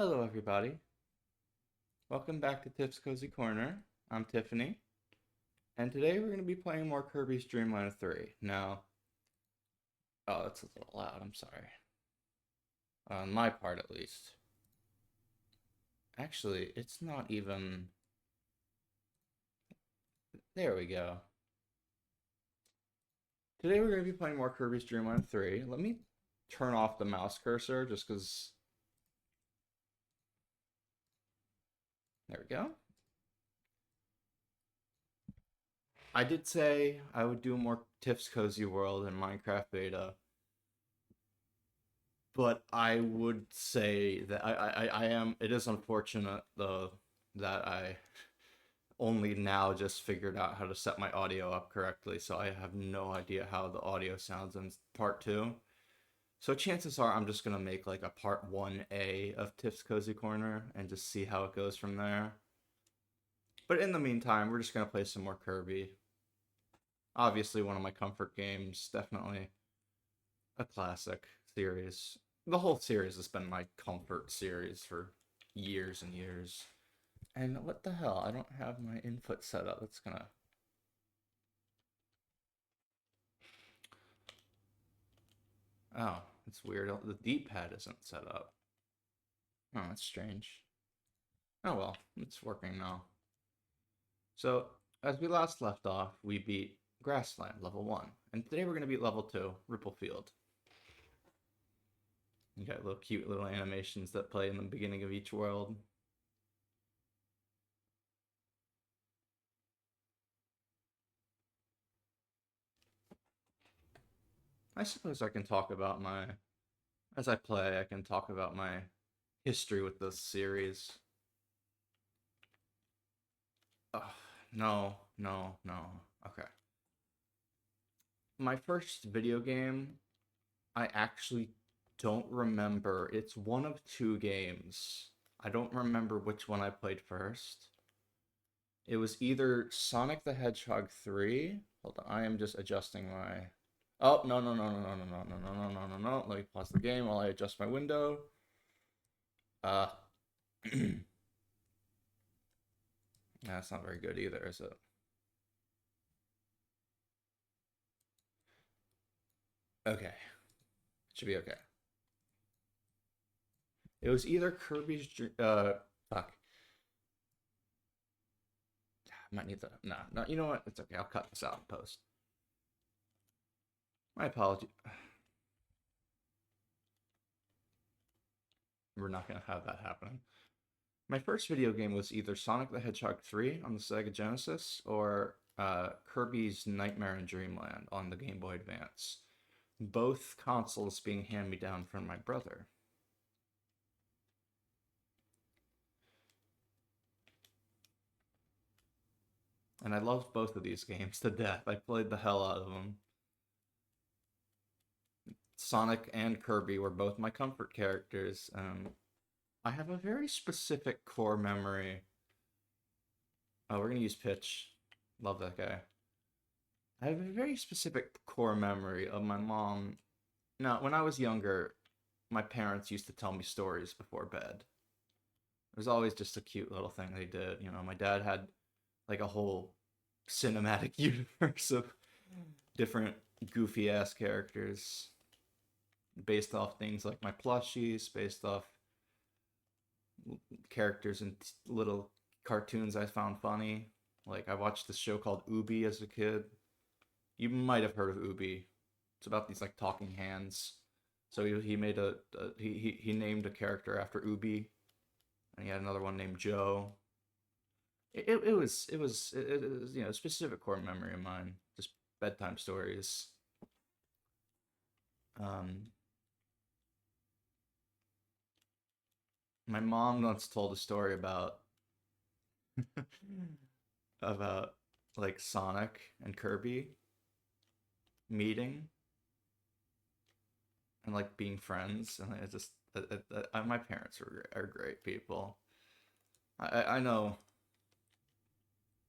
Hello, everybody. Welcome back to Tiff's Cozy Corner. I'm Tiffany, and today we're going to be playing more Kirby's Dream Land 3. Now, oh, that's a little loud. I'm sorry. On my part, at least. Actually, it's not even. There we go. Today we're going to be playing more Kirby's Dream Land 3. Let me turn off the mouse cursor just because. There we go. I did say I would do more Tiff's Cozy World and Minecraft Beta, but I would say that I am. It is unfortunate though that I only now just figured out how to set my audio up correctly, so I have no idea how the audio sounds in part two. So chances are I'm just gonna make like a part 1A of Tiff's Cozy Corner and just see how it goes from there. But in the meantime, we're just gonna play some more Kirby. Obviously, one of my comfort games, definitely a classic series. The whole series has been my comfort series for years and years. And what the hell? I don't have my input set up. That's gonna. Oh, it's weird. The D-pad isn't set up. Oh, that's strange. Oh well, it's working now. So, as we last left off, we beat Grassland, level 1. And today we're going to beat level 2, Ripplefield. You got little cute little animations that play in the beginning of each world. I suppose I can talk about my, as I play, I can talk about my history with this series. Oh, no, no, no. Okay. My first video game, I actually don't remember. It's one of two games. I don't remember which one I played first. It was either Sonic the Hedgehog 3. Hold on, I am just adjusting my. Oh, no, no, no, no, no, no, no, no, no, no, no, no, no. Let me pause the game while I adjust my window. Uh, that's not very good either, is it? Okay, should be okay. It was either fuck. I might need to. No, no. You know what? It's okay. I'll cut this out in post. My apology. We're not gonna have that happen. My first video game was either Sonic the Hedgehog 3 on the Sega Genesis or Kirby's Nightmare in Dreamland on the Game Boy Advance. Both consoles being hand me down from my brother. And I loved both of these games to death. I played the hell out of them. Sonic and Kirby were both my comfort characters. I have a very specific core memory. Oh, we're gonna use Pitch. Love that guy. I have a very specific core memory of my mom. Now, when I was younger, my parents used to tell me stories before bed. It was always just a cute little thing they did. You know, my dad had like a whole cinematic universe of different goofy ass characters based off things like my plushies, based off characters and little cartoons I found funny. Like I watched this show called Ubi as a kid. You might have heard of Ubi. It's about these like talking hands. So he made he named a character after Ubi, and he had another one named Joe. It was a specific core memory of mine. Just bedtime stories. Um, my mom once told a story about about like Sonic and Kirby meeting and like being friends, and it just my parents are great people. I know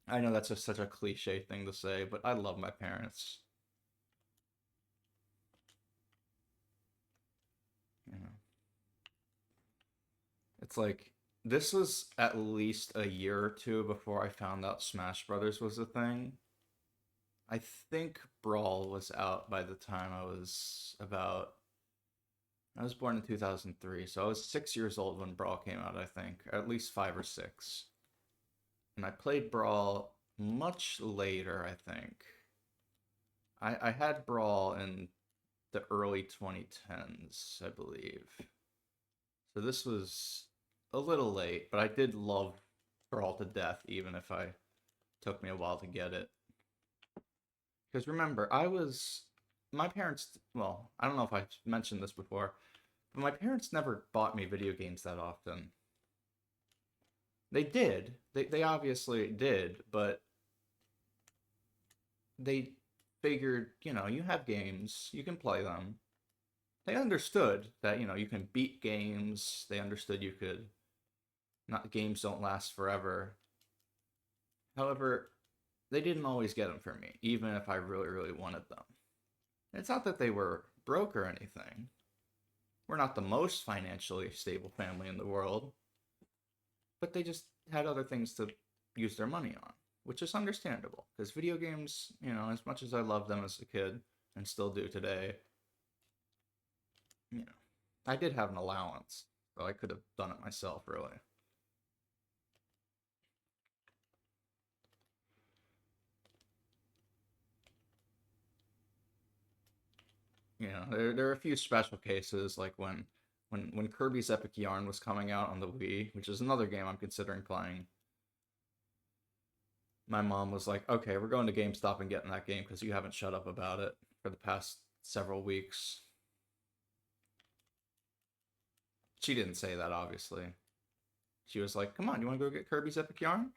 that's just such a cliche thing to say, but I love my parents. You know, It's like this was at least a year or two before I found out Smash Brothers was a thing. I think Brawl was out by the time I was born in 2003, so I was 6 years old when Brawl came out, I think, at least 5 or 6. And I played Brawl much later, I think. I had Brawl in the early 2010s, I believe. So this was a little late, but I did love Brawl to death, even if I took me a while to get it. Because remember, my parents, well, I don't know if I mentioned this before, but my parents never bought me video games that often. They did. They obviously did, but they figured, you have games, you can play them. They understood that, you can beat games. They understood you could, not games don't last forever. However, they didn't always get them for me, even if I really, really wanted them. It's not that they were broke or anything. We're not the most financially stable family in the world, but they just had other things to use their money on, which is understandable. Because video games, as much as I loved them as a kid and still do today, you know, I did have an allowance, so I could have done it myself, really. There are a few special cases, like when Kirby's Epic Yarn was coming out on the Wii, which is another game I'm considering playing. My mom was like, "Okay, we're going to GameStop and getting that game because you haven't shut up about it for the past several weeks." She didn't say that, obviously. She was like, "Come on, you want to go get Kirby's Epic Yarn?"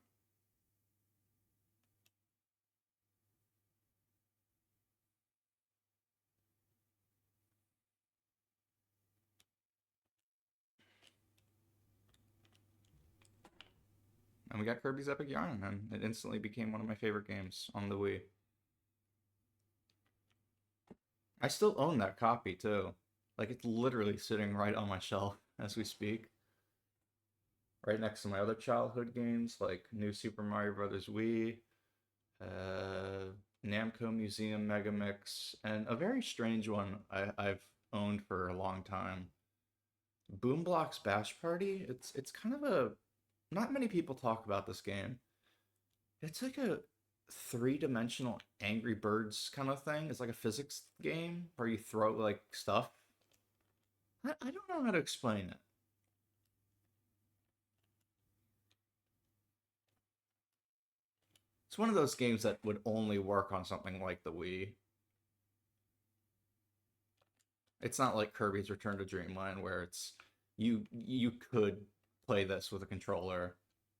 And we got Kirby's Epic Yarn, and it instantly became one of my favorite games on the Wii. I still own that copy too. Like it's literally sitting right on my shelf as we speak, right next to my other childhood games like New Super Mario Bros. Wii, uh, Namco Museum Megamix, and a very strange one I've owned for a long time. Boomblocks Bash Party. It's kind of a not many people talk about this game. It's like a three-dimensional Angry Birds kind of thing. It's like a physics game where you throw like stuff. I don't know how to explain it. It's one of those games that would only work on something like the Wii. It's not like Kirby's Return to Dreamland where it's you could play this with a controller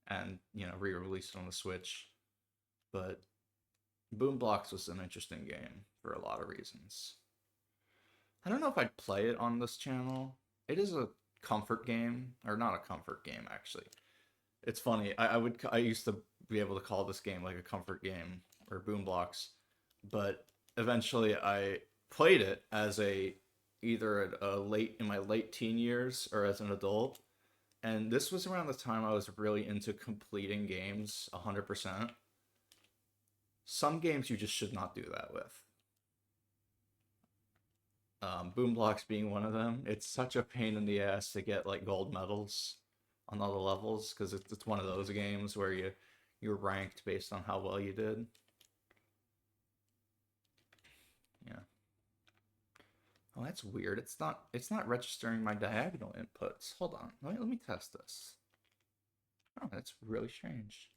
and re-release it on the Switch, but Boom Blocks was an interesting game for a lot of reasons. I don't know if I'd play it on this channel. It is a comfort game, or not a comfort game actually. It's funny. I used to be able to call this game like a comfort game or Boom Blocks, but eventually I played it as either at a late in my late teen years or as an adult. And this was around the time I was really into completing games 100%. Some games you just should not do that with. Boom Blocks being one of them. It's such a pain in the ass to get like gold medals on all the levels because it's one of those games where you're ranked based on how well you did. Yeah. Oh, that's weird. It's not registering my diagonal inputs. Hold on. Let me test this. Oh, that's really strange.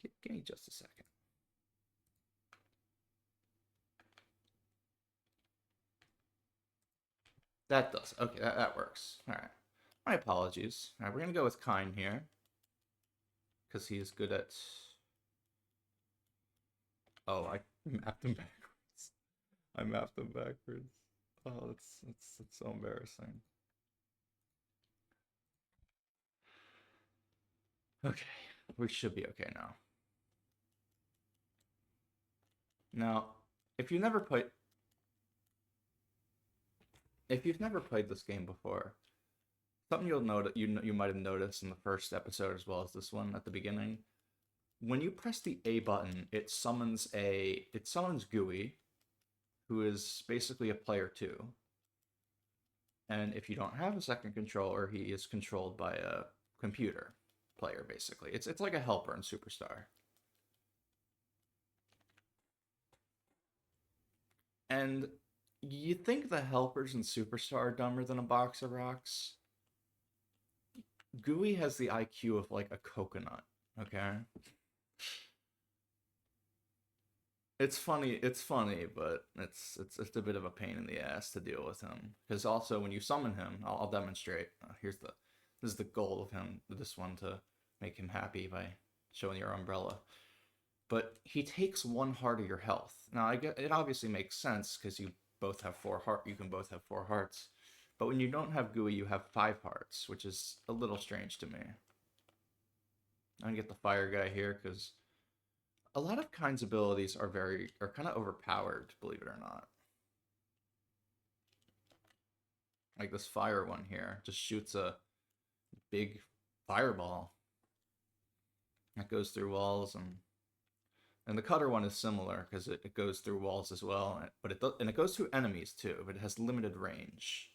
Give me just a second. That does. Okay, that works. All right. My apologies. All right, we're gonna go with Kine here because he's good at. Oh, I mapped him backwards. I mapped him backwards. Oh, that's so embarrassing. Okay, we should be okay now. Now, if you never played, if you've never played this game before, something you'll notice you might have noticed in the first episode as well as this one at the beginning. When you press the A button, it summons Gooey, who is basically a player two. And if you don't have a second controller, he is controlled by a computer player basically. It's like a helper in Superstar. And you think the helpers in Superstar are dumber than a box of rocks? Gooey has the IQ of like a coconut, okay? It's funny, but it's a bit of a pain in the ass to deal with him. Because also when you summon him, I'll demonstrate. This is the goal of him. This one to make him happy by showing your umbrella. But he takes one heart of your health. Now I get it obviously makes sense because you both have four heart. You can both have four hearts. But when you don't have Gooey, you have five hearts, which is a little strange to me. I'm gonna get the fire guy here because a lot of Kind's abilities are kind of overpowered, believe it or not. Like this fire one here just shoots a big fireball that goes through walls, and the cutter one is similar because it goes through walls as well, but it goes through enemies too, but it has limited range.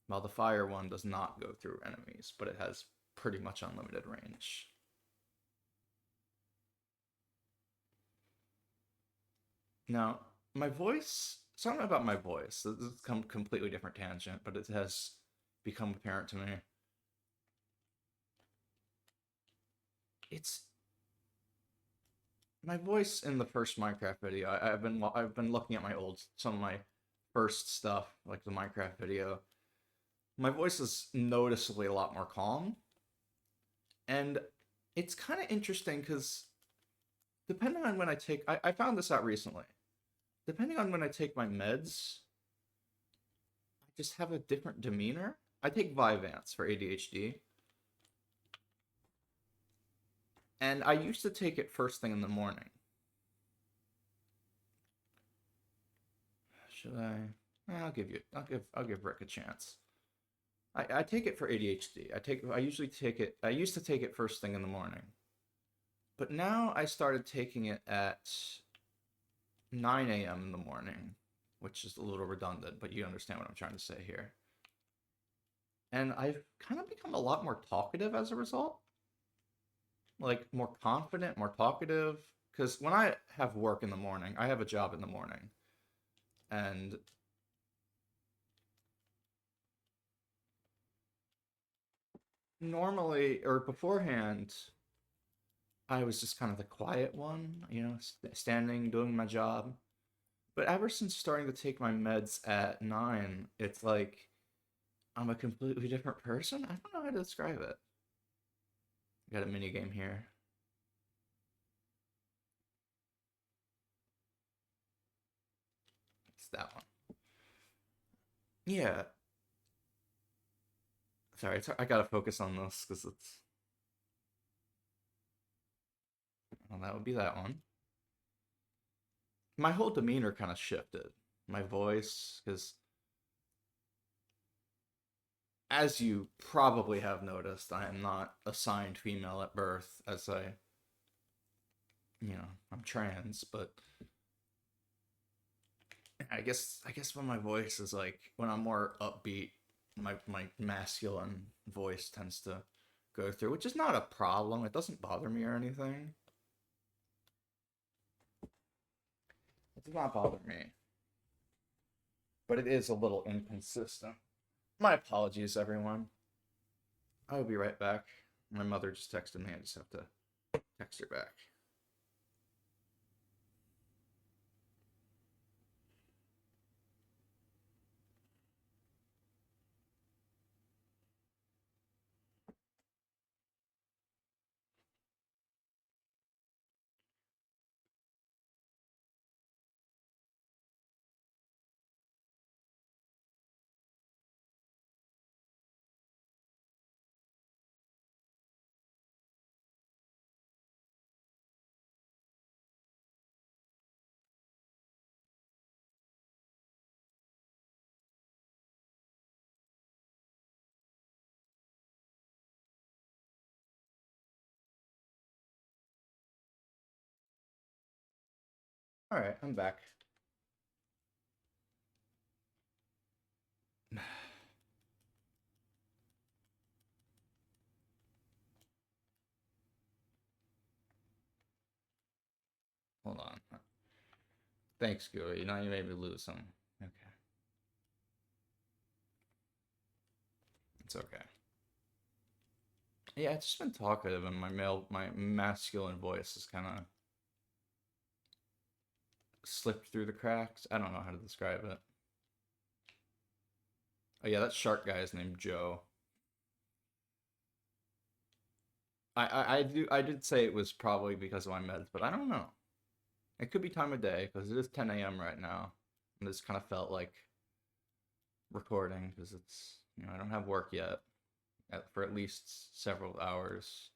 While the fire one does not go through enemies, but it has pretty much unlimited range. Now, my voice, something about my voice, this is a completely different tangent, but it has become apparent to me. It's my voice in the first Minecraft video. I've been looking at some of my first stuff, like the Minecraft video. My voice is noticeably a lot more calm, and it's kind of interesting because depending on when I found this out recently. Depending on when I take my meds, I just have a different demeanor. I take Vyvanse for ADHD, and I used to take it first thing in the morning. Should I? I'll give Rick a chance. I take it for ADHD. I used to take it first thing in the morning. But now I started taking it at 9 a.m. in the morning, which is a little redundant, but you understand what I'm trying to say here. And I've kind of become a lot more talkative as a result. Like more confident, more talkative. Because when I have work in the morning, I have a job in the morning. And normally, or beforehand, I was just kind of the quiet one, standing, doing my job. But ever since starting to take my meds at 9, it's like I'm a completely different person. I don't know how to describe it. Got a mini game here. It's that one. Yeah. Sorry, I gotta focus on this because well, that would be that one. My whole demeanor kind of shifted. My voice, because as you probably have noticed, I am not assigned female at birth, as I'm trans, but I guess when my voice is like when I'm more upbeat, my masculine voice tends to go through, which is not a problem. It doesn't bother me or anything. It does not bother me, but it is a little inconsistent. My apologies, everyone. I will be right back. My mother just texted me. I just have to text her back. All right, I'm back. Hold on. Thanks, Gooey. Now you made me lose some. Okay. It's okay. Yeah, it's just been talkative, and my masculine voice has kind of slipped through the cracks. I don't know how to describe it. Oh yeah, that shark guy is named Joe. I did say it was probably because of my meds, but I don't know. It could be time of day because it is 10 a.m. right now, and this kind of felt like recording because it's I don't have work yet for at least several hours.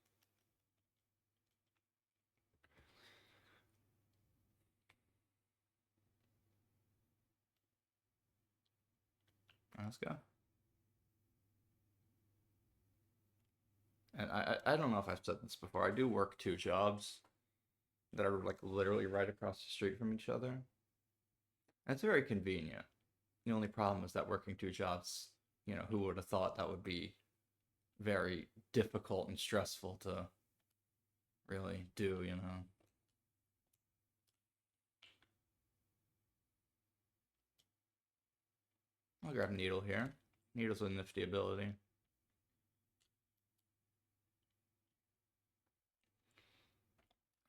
Let's go. And I don't know if I've said this before. I do work two jobs that are like literally right across the street from each other. And it's very convenient. The only problem is that working two jobs, who would have thought that would be very difficult and stressful to really do. I'll grab Needle here. Needle's a nifty ability.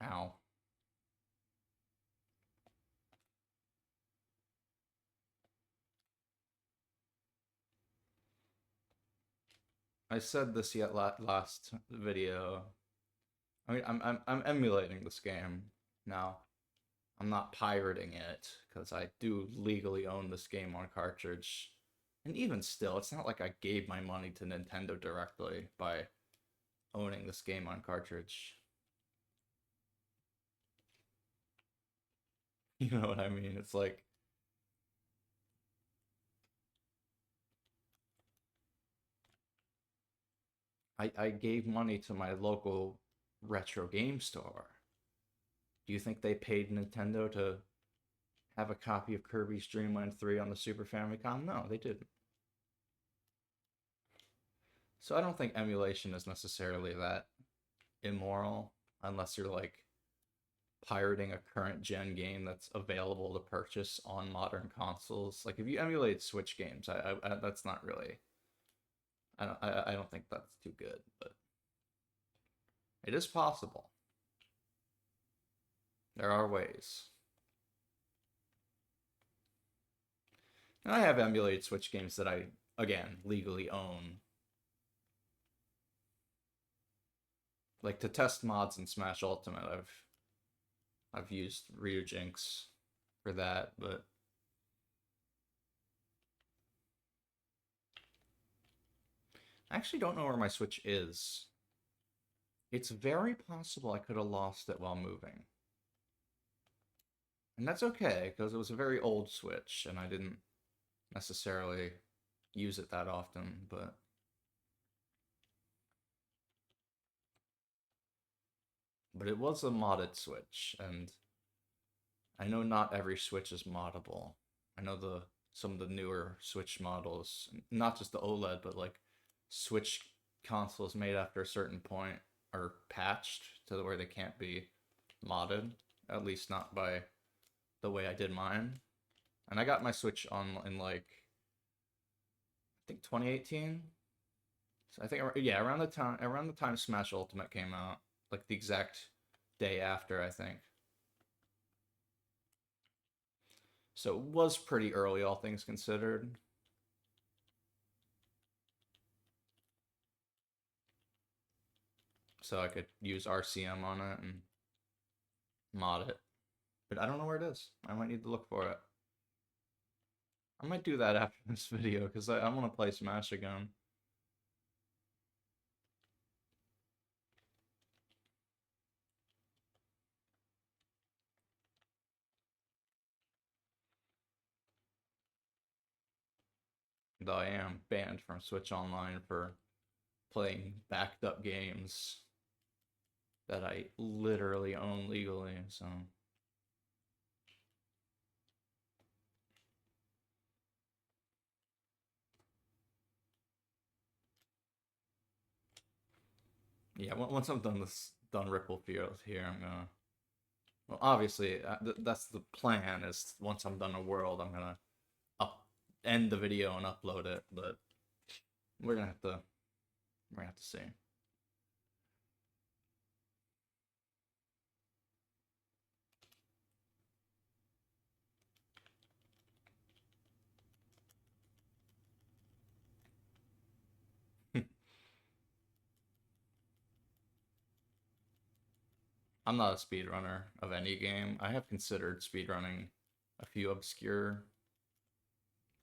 Ow. I said this yet last video. I mean, I'm emulating this game now. I'm not pirating it because I do legally own this game on cartridge. And even still, it's not like I gave my money to Nintendo directly by owning this game on cartridge. You know what I mean? It's like I gave money to my local retro game store. Do you think they paid Nintendo to have a copy of Kirby's Dream Land 3 on the Super Famicom? No, they didn't. So I don't think emulation is necessarily that immoral unless you're like pirating a current gen game that's available to purchase on modern consoles. Like if you emulate Switch games, I that's not really. I don't think that's too good, but it is possible. There are ways. And I have emulated Switch games that I again legally own. Like to test mods in Smash Ultimate, I've used Ryujinx for that, but I actually don't know where my Switch is. It's very possible I could have lost it while moving. And that's okay, because it was a very old Switch, and I didn't necessarily use it that often, but it was a modded Switch, and I know not every Switch is moddable. I know some of the newer Switch models, not just the OLED, but like Switch consoles made after a certain point are patched to where they can't be modded, at least not by the way I did mine. And I got my Switch on in like I think 2018. So I think yeah, around the time Smash Ultimate came out, like the exact day after, I think. So it was pretty early, all things considered. So I could use RCM on it and mod it. But I don't know where it is. I might need to look for it. I might do that after this video because I want to play Smash again. Though I am banned from Switch Online for playing backed up games that I literally own legally, so Yeah, once I'm done Ripple Field here, I'm gonna. Well, obviously, that's the plan. Is once I'm done a world, I'm gonna up end the video and upload it. But we're gonna have to we're gonna have to see. I'm not a speedrunner of any game. I have considered speedrunning a few obscure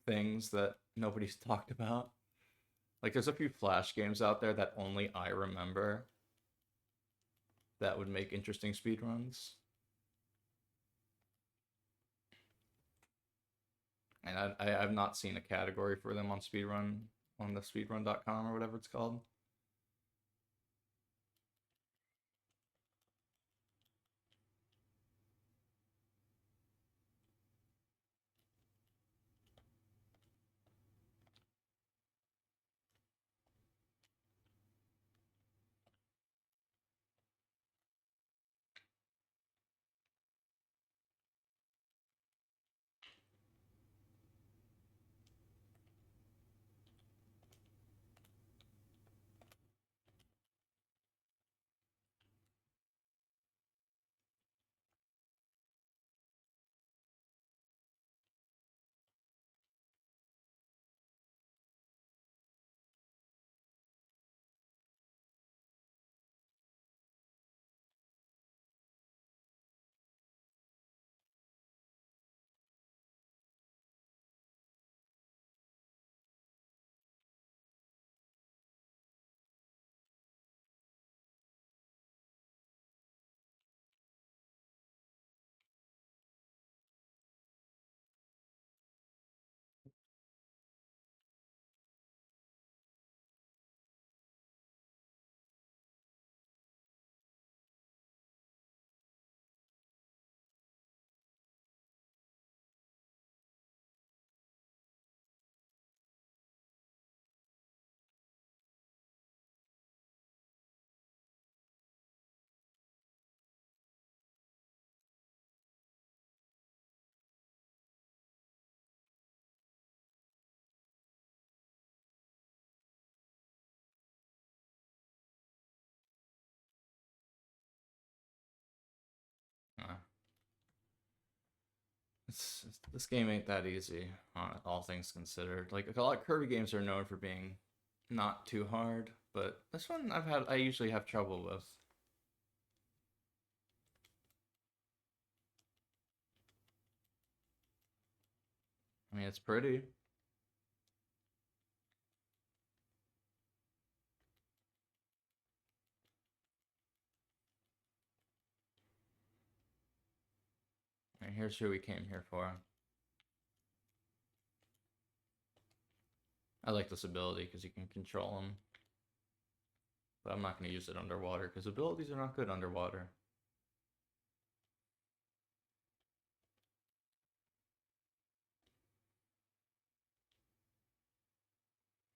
things that nobody's talked about. Like there's a few Flash games out there that only I remember that would make interesting speedruns. And I've not seen a category for them on speedrun on the speedrun.com or whatever it's called. Uh, this game ain't that easy, all things considered. Like a lot of Kirby games are known for being not too hard, but this one I usually have trouble with. I mean, it's pretty. And here's who we came here for. I like this ability because you can control them, but I'm not going to use it underwater because abilities are not good underwater.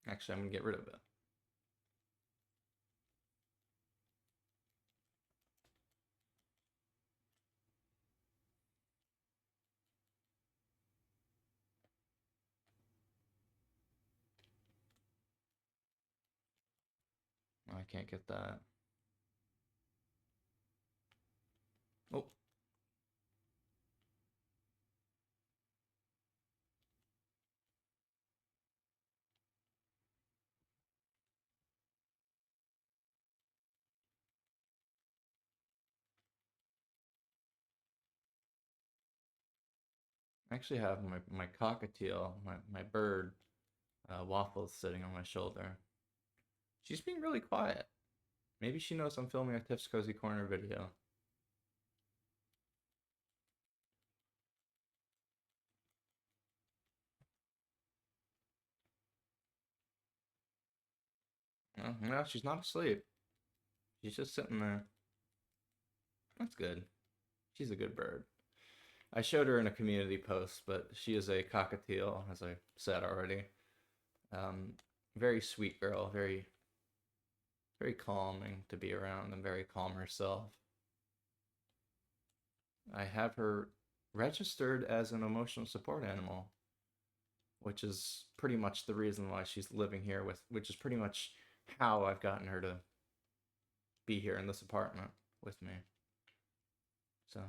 Actually, I'm going to get rid of it. I can't get that. Oh, I actually have my cockatiel, my bird, Waffles, sitting on my shoulder. She's being really quiet. Maybe she knows I'm filming a Tiff's Cozy Corner video. No, she's not asleep. She's just sitting there. That's good. She's a good bird. I showed her in a community post, but she is a cockatiel, as I said already. Um, very sweet girl, very Very calming to be around and very calm herself. I have her registered as an emotional support animal, which is pretty much the reason why she's living here with, which is pretty much how I've gotten her to be here in this apartment with me. So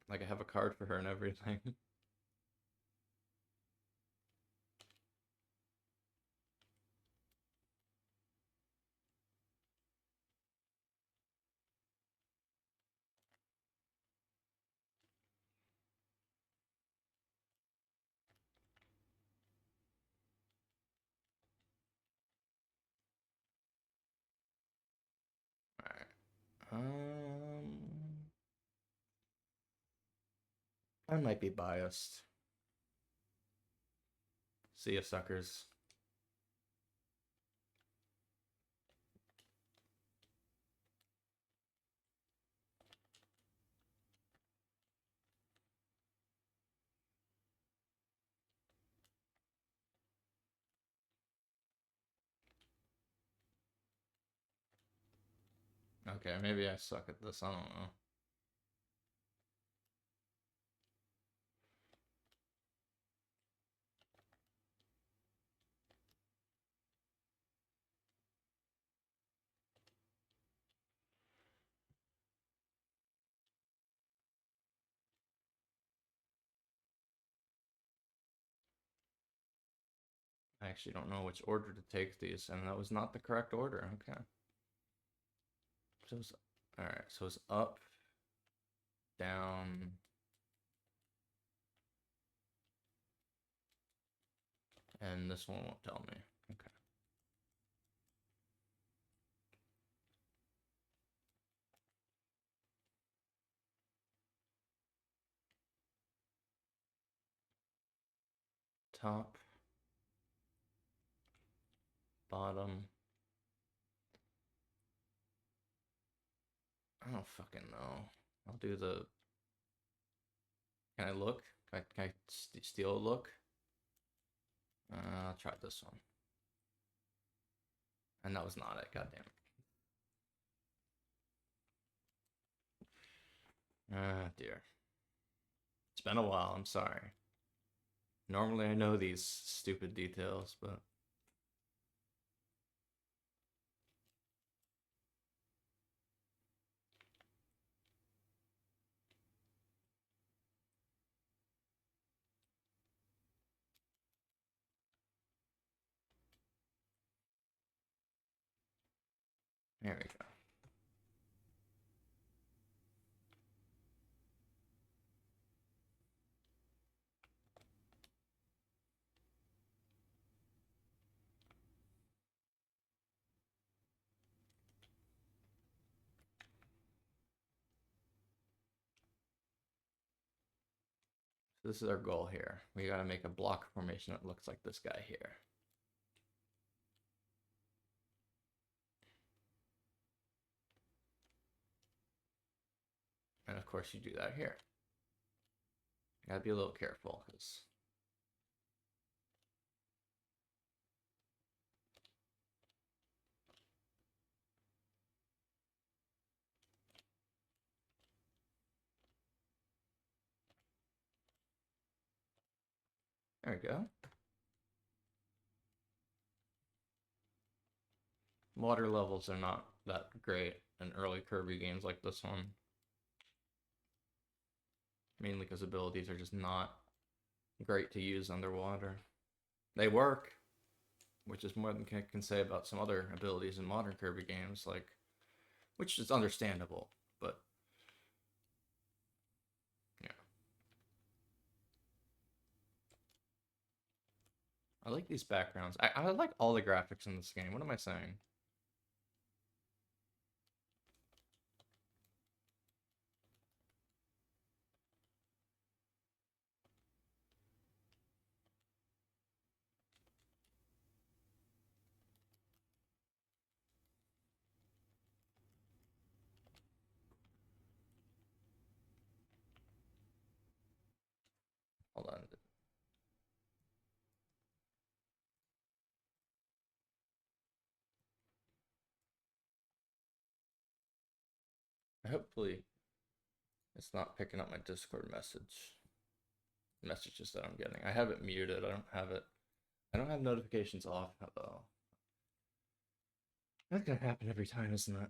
like I have a card for her and everything. All right. I might be biased. See ya, suckers. Okay, maybe I suck at this. I don't know. I actually don't know which order to take these, and that was not the correct order. Okay. So it's, all right. So it's up, down, and this one won't tell me. Okay. Top, bottom. I don't fucking know. I'll do the. Can I look? Can I steal a look? I'll try this one. And that was not it. Goddamn it. Ah, dear. It's been a while. I'm sorry. Normally I know these stupid details, but there we go. So this is our goal here. We gotta make a block formation that looks like this guy here. And of course you do that here. You gotta be a little careful, because there we go. Water levels are not that great in early Kirby games like this one. Mainly because abilities are just not great to use underwater. They work, which is more than I can say about some other abilities in modern Kirby games, like, which is understandable, but yeah. I like these backgrounds. I like all the graphics in this game. What am I saying? Hopefully, it's not picking up my Discord messages that I'm getting. I have it muted. I don't have it. I don't have notifications off though. That's gonna happen every time, isn't it?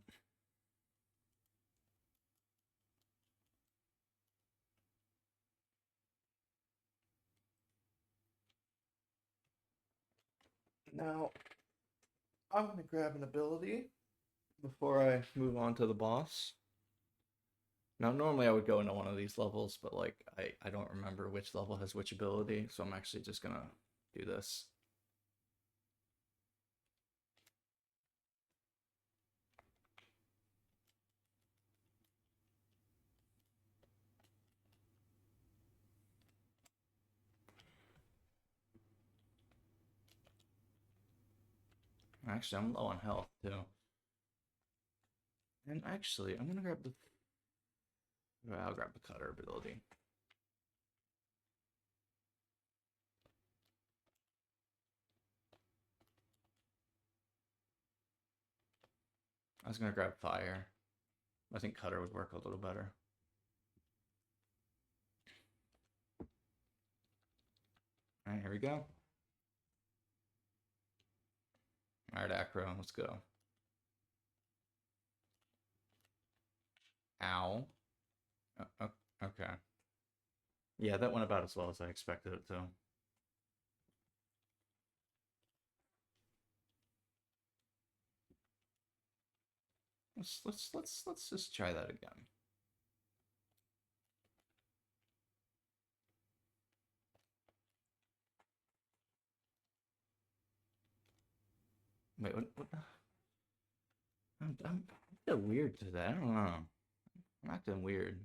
Now, I'm gonna grab an ability before I move on to the boss. Now, normally I would go into one of these levels, but like I don't remember which level has which ability, so I'm actually just gonna do this. Actually, I'm low on health too. And actually, I'm gonna grab the. Well, I'll grab the cutter ability. I was gonna grab fire. I think cutter would work a little better. All right, here we go. All right, acro, let's go. Ow. Okay. Yeah, that went about as well as I expected it to. Let's just try that again. Wait, what? I'm a bit weird today. I don't know. I'm acting weird.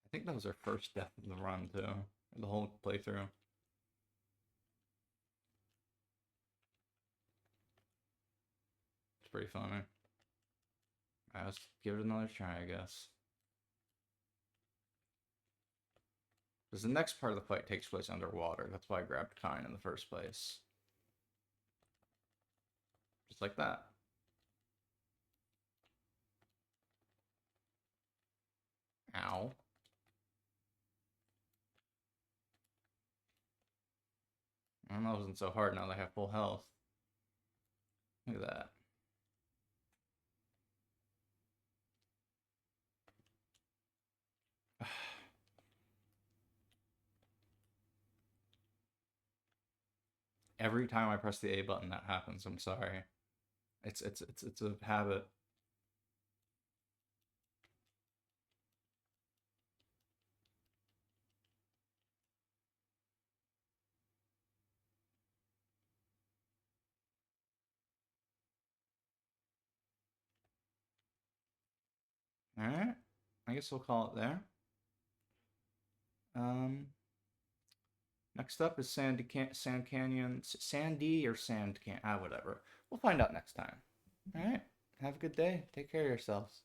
I think that was our first death in the run too, the whole playthrough. It's pretty funny. Alright, let's give it another try, I guess. Because the next part of the fight takes place underwater. That's why I grabbed Kine in the first place. Just like that. Ow. That wasn't so hard now they have full health. Look at that. Every time I press the A button, that happens. I'm sorry. It's a habit. All right. I guess we'll call it there. Next up is Sand Canyon, Sandy or Sand Can, whatever. We'll find out next time. All right. Have a good day. Take care of yourselves.